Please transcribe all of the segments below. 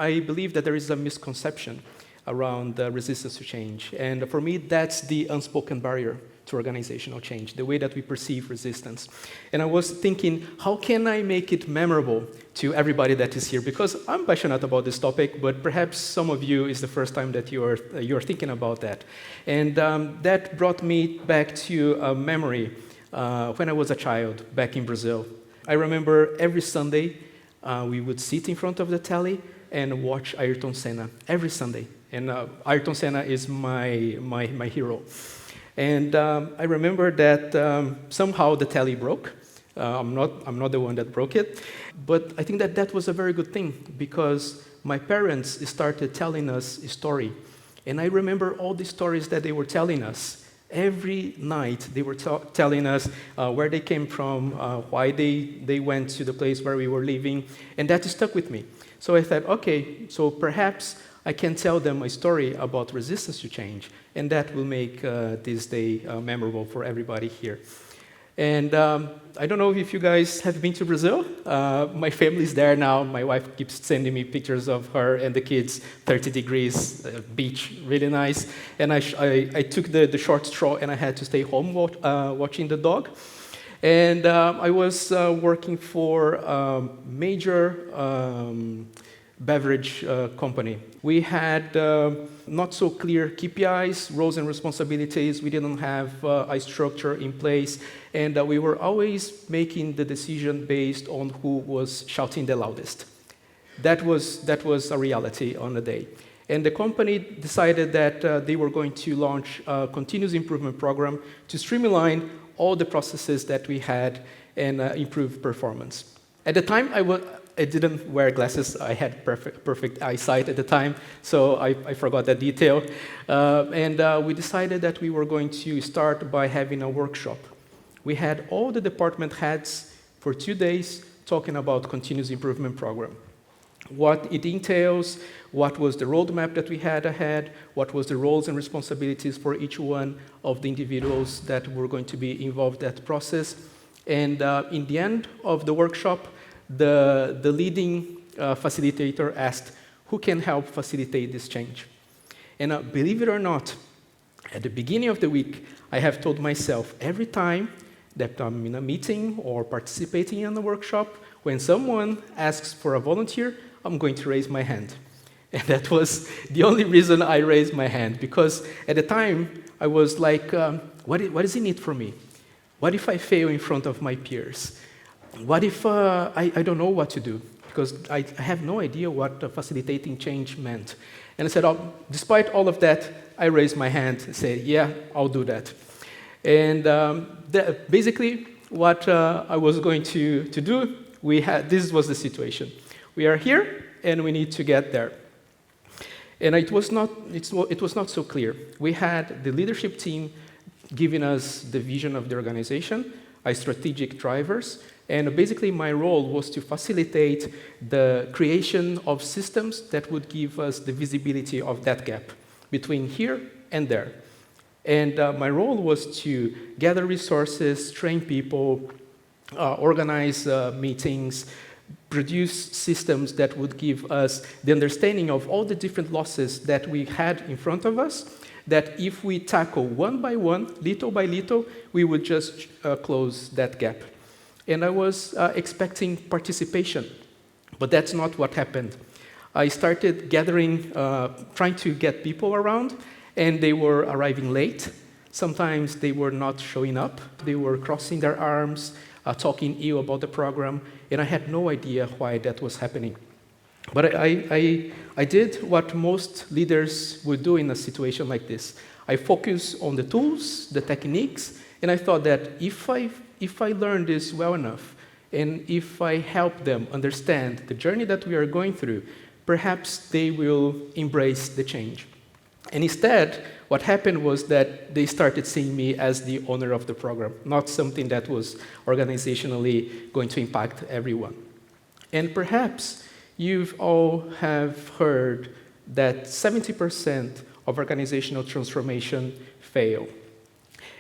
I believe that there is a misconception around resistance to change. And for me, that's the unspoken barrier to organizational change, the way that we perceive resistance. And I was thinking, how can I make it memorable to everybody that is here? Because I'm passionate about this topic, but perhaps some of you is the first time that you're thinking about that. And that brought me back to a memory when I was a child back in Brazil. I remember every Sunday we would sit in front of the telly and watch Ayrton Senna every Sunday. And Ayrton Senna is my hero. And I remember that somehow the telly broke. I'm not the one that broke it. But I think that that was a very good thing because my parents started telling us a story. And I remember all the stories that they were telling us. Every night they were telling us where they came from, why they went to the place where we were living. And that stuck with me. So I thought, okay, so perhaps I can tell them a story about resistance to change, and that will make this day memorable for everybody here. And I don't know if you guys have been to Brazil. My family's there now. My wife keeps sending me pictures of her and the kids, 30 degrees, beach, really nice. And I took the short straw, and I had to stay home watching the dog. And I was working for a major beverage company. We had not so clear KPIs, roles and responsibilities. We didn't have a structure in place, and we were always making the decision based on who was shouting the loudest. That was a reality on the day. And the company decided that they were going to launch a continuous improvement program to streamline all the processes that we had and improve performance. At the time, I didn't wear glasses. I had perfect eyesight at the time, so I forgot that detail. And we decided that we were going to start by having a workshop. We had all the department heads for 2 days talking about continuous improvement program. What it entails, what was the roadmap that we had ahead, what was the roles and responsibilities for each one of the individuals that were going to be involved in that process. And in the end of the workshop, the leading facilitator asked, who can help facilitate this change? And believe it or not, at the beginning of the week, I have told myself every time that I'm in a meeting or participating in a workshop, when someone asks for a volunteer, I'm going to raise my hand. And that was the only reason I raised my hand, because at the time, I was like, what does it need from me? What if I fail in front of my peers? What if I don't know what to do? Because I have no idea what facilitating change meant. And I said, despite all of that, I raised my hand and said, yeah, I'll do that. And basically, what I was going to do, this was the situation. We are here, and we need to get there. And it was not so clear. We had the leadership team giving us the vision of the organization, our strategic drivers, and basically my role was to facilitate the creation of systems that would give us the visibility of that gap between here and there. And my role was to gather resources, train people, organize meetings, produce systems that would give us the understanding of all the different losses that we had in front of us, that if we tackle one by one, little by little, we would just close that gap. And I was expecting participation, but that's not what happened. I started gathering, trying to get people around, and they were arriving late. Sometimes they were not showing up. They were crossing their arms, talking ill about the program, and I had no idea why that was happening. But I did what most leaders would do in a situation like this. I focus on the tools, the techniques, and I thought that if I learn this well enough, and if I help them understand the journey that we are going through, perhaps they will embrace the change. And instead, what happened was that they started seeing me as the owner of the program, not something that was organizationally going to impact everyone. And perhaps you've all have heard that 70% of organizational transformation fail.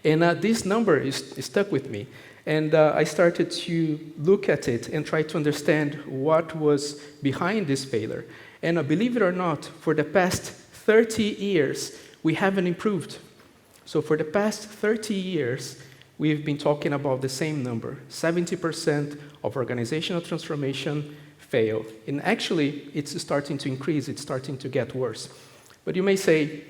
And this number is stuck with me. And I started to look at it and try to understand what was behind this failure. And believe it or not, for the past 30 years, we haven't improved. So for the past 30 years, we've been talking about the same number. 70% of organizational transformation fail. And actually, it's starting to increase. It's starting to get worse. But you may say,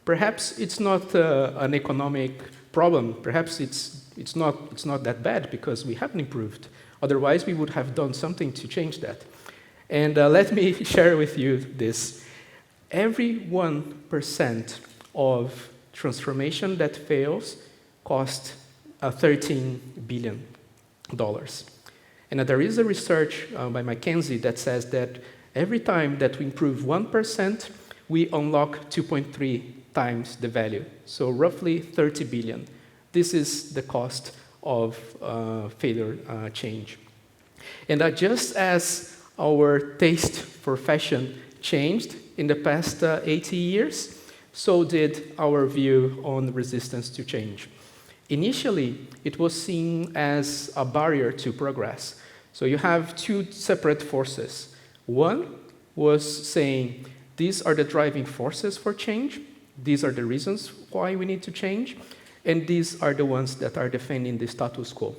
perhaps it's not an economic problem. Perhaps it's not that bad because we haven't improved. Otherwise, we would have done something to change that. And let me share with you this. Every 1% of transformation that fails costs $13 billion. And there is a research by McKinsey that says that every time that we improve 1%, we unlock 2.3 times the value. So roughly 30 billion. This is the cost of failure change. And just as our taste for fashion changed in the past 80 years, so did our view on resistance to change. Initially, it was seen as a barrier to progress. So you have two separate forces. One was saying, these are the driving forces for change. These are the reasons why we need to change. And these are the ones that are defending the status quo.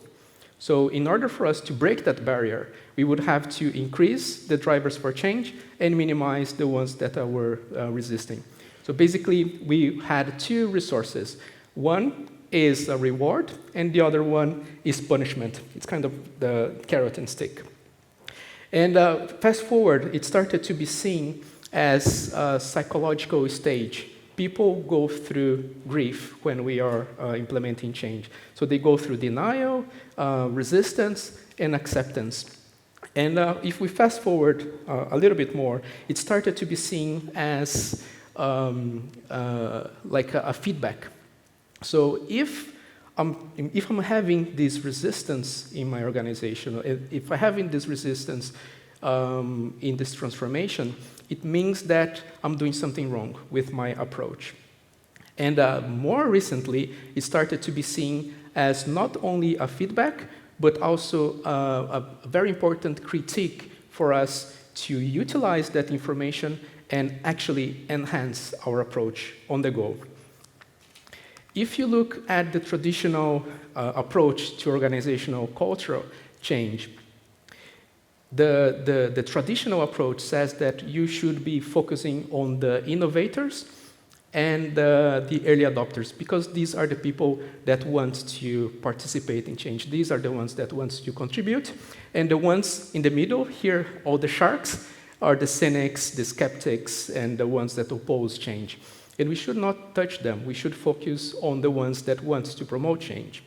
So in order for us to break that barrier, we would have to increase the drivers for change and minimize the ones that were resisting. So basically, we had two resources. One is a reward, and the other one is punishment. It's kind of the carrot and stick. And fast forward, it started to be seen as a psychological stage. People go through grief when we are implementing change. So they go through denial, resistance, and acceptance. And if we fast forward a little bit more, it started to be seen as like a feedback. So if I'm having this resistance in my organization, if I'm having this resistance in this transformation, it means that I'm doing something wrong with my approach. And more recently, it started to be seen as not only a feedback, but also a very important critique for us to utilize that information and actually enhance our approach on the go. If you look at the traditional approach to organizational cultural change, the traditional approach says that you should be focusing on the innovators and the early adopters, because these are the people that want to participate in change. These are the ones that want to contribute. And the ones in the middle, here, all the sharks, are the cynics, the skeptics, and the ones that oppose change. And we should not touch them. We should focus on the ones that want to promote change.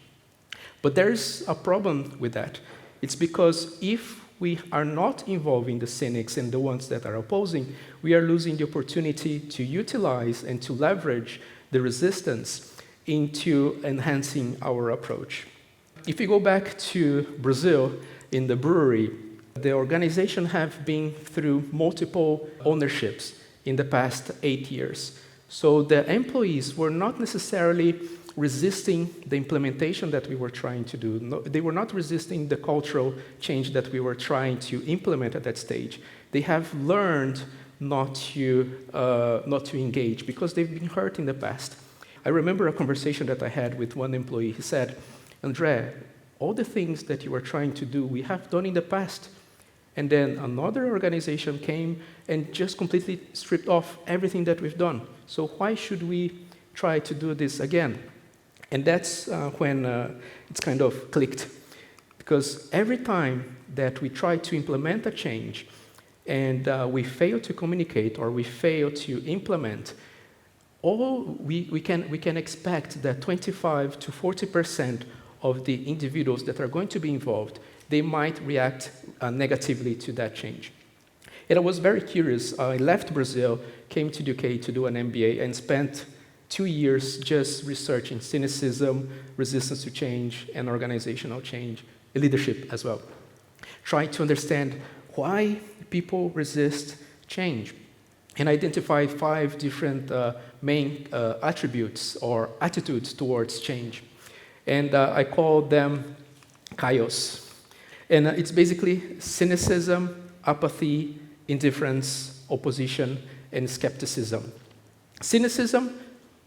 But there's a problem with that. It's because if we are not involving the cynics and the ones that are opposing, we are losing the opportunity to utilize and to leverage the resistance into enhancing our approach. If you go back to Brazil, in the brewery, the organization have been through multiple ownerships in the past 8 years. So the employees were not necessarily resisting the implementation that we were trying to do. No, they were not resisting the cultural change that we were trying to implement at that stage. They have learned not to engage because they've been hurt in the past. I remember a conversation that I had with one employee. He said, André, all the things that you were trying to do, we have done in the past. And then another organization came and just completely stripped off everything that we've done. So why should we try to do this again? And that's when it's kind of clicked. Because every time that we try to implement a change and we fail to communicate or we fail to implement, we can expect that 25 to 40% of the individuals that are going to be involved, they might react negatively to that change. And I was very curious. I left Brazil, came to the UK to do an MBA, and spent 2 years just researching cynicism, resistance to change, and organizational change, leadership as well. Trying to understand why people resist change, and identify 5 different main attributes or attitudes towards change. And I call them chaos. And it's basically cynicism, apathy, indifference, opposition, and skepticism. Cynicism,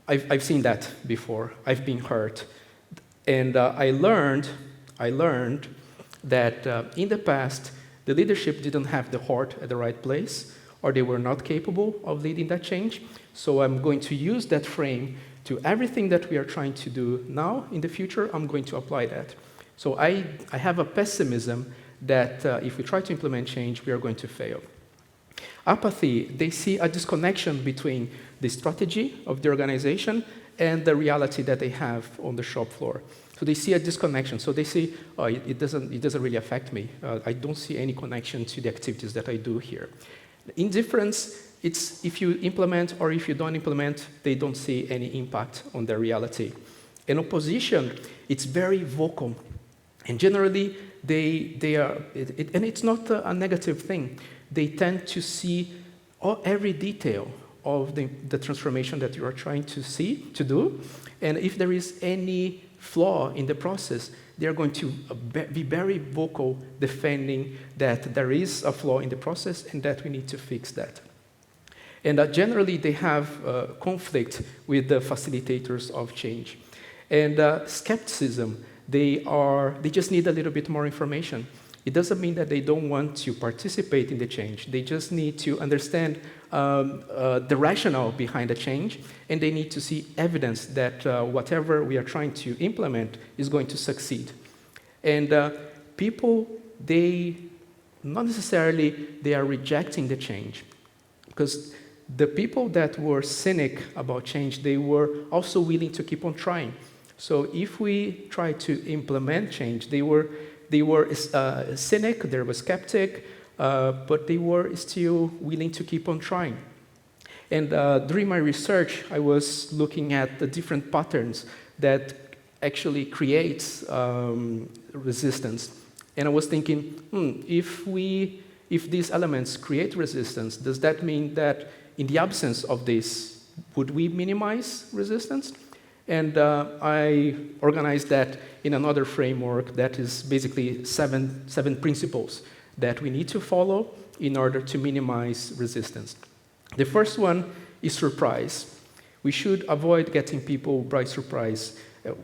I've seen that before. I've been hurt. And I learned that in the past, the leadership didn't have the heart at the right place, or they were not capable of leading that change. So I'm going to use that frame to everything that we are trying to do now. In the future, I'm going to apply that. So I have a pessimism that if we try to implement change, we are going to fail. Apathy, they see a disconnection between the strategy of the organization and the reality that they have on the shop floor. So they see a disconnection. So they say, oh, it doesn't really affect me. I don't see any connection to the activities that I do here. Indifference, it's if you implement or if you don't implement, they don't see any impact on their reality. And opposition, it's very vocal. And generally, they are, and it's not a negative thing. They tend to see every detail of the transformation that you are trying to do. And if there is any flaw in the process, they are going to be very vocal defending that there is a flaw in the process and that we need to fix that. And generally, they have conflict with the facilitators of change. And skepticism, they just need a little bit more information. It doesn't mean that they don't want to participate in the change. They just need to understand the rationale behind the change, and they need to see evidence that whatever we are trying to implement is going to succeed. And people, not necessarily they are rejecting the change, because the people that were cynic about change, they were also willing to keep on trying. So if we try to implement change, they were cynic, they were skeptic, but they were still willing to keep on trying. And during my research, I was looking at the different patterns that actually creates resistance. And I was thinking, if these elements create resistance, does that mean that in the absence of this, would we minimize resistance? And I organized that in another framework that is basically seven principles that we need to follow in order to minimize resistance. The first one is surprise. We should avoid getting people by surprise.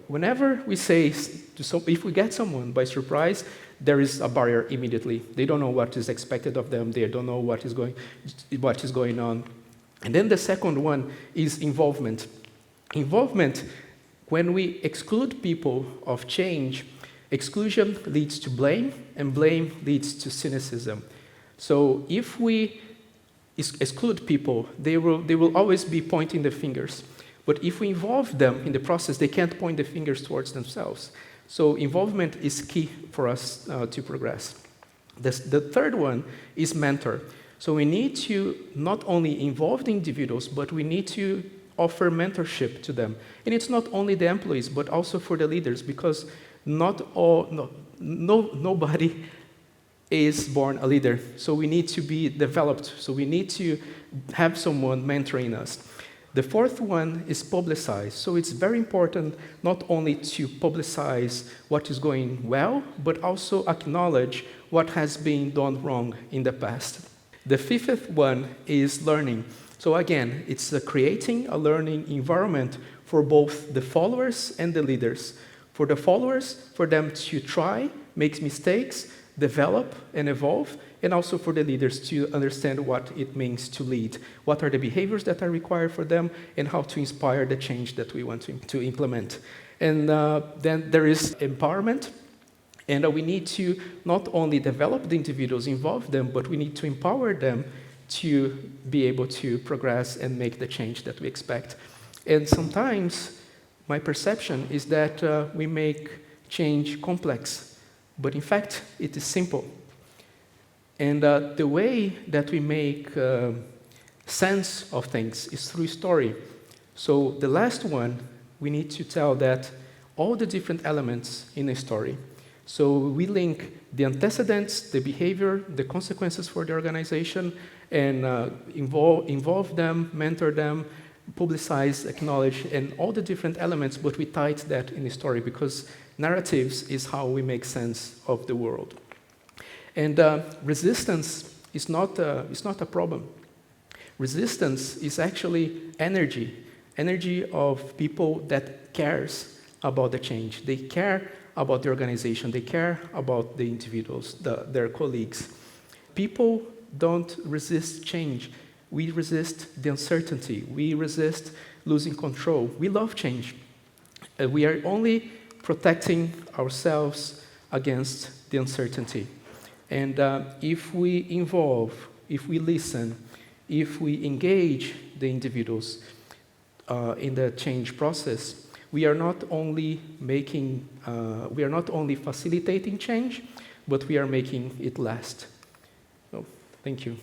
Whenever we say, if we get someone by surprise, there is a barrier immediately. They don't know what is expected of them. They don't know what is going on. And then the second one is involvement. Involvement, when we exclude people of change, exclusion leads to blame, and blame leads to cynicism. So if we exclude people, they will always be pointing the fingers. But if we involve them in the process, they can't point the fingers towards themselves. So involvement is key for us to progress. The third one is mentor. So we need to not only involve the individuals, but we need to offer mentorship to them. And it's not only the employees, but also for the leaders, because nobody is born a leader. So we need to be developed. So we need to have someone mentoring us. The fourth one is publicize. So it's very important not only to publicize what is going well, but also acknowledge what has been done wrong in the past. The fifth one is learning. So again, it's creating a learning environment for both the followers and the leaders. For the followers, for them to try, make mistakes, develop and evolve, and also for the leaders to understand what it means to lead. What are the behaviors that are required for them, and how to inspire the change that we want to implement. And then there is empowerment. And we need to not only develop the individuals, involve them, but we need to empower them to be able to progress and make the change that we expect. And sometimes my perception is that we make change complex, but in fact, it is simple. And the way that we make sense of things is through story. So the last one, we need to tell that all the different elements in a story. So we link the antecedents, the behavior, the consequences for the organization, and involve them, mentor them, publicize, acknowledge, and all the different elements, but we tie that in the story, because narratives is how we make sense of the world. And resistance, is not a problem. Resistance is actually energy of people that cares about the change. They care about the organization. They care about the individuals, their colleagues. People don't resist change. We resist the uncertainty. We resist losing control. We love change. We are only protecting ourselves against the uncertainty. And if we involve, if we listen, if we engage the individuals in the change process, we are not only facilitating change, but we are making it last. So, thank you.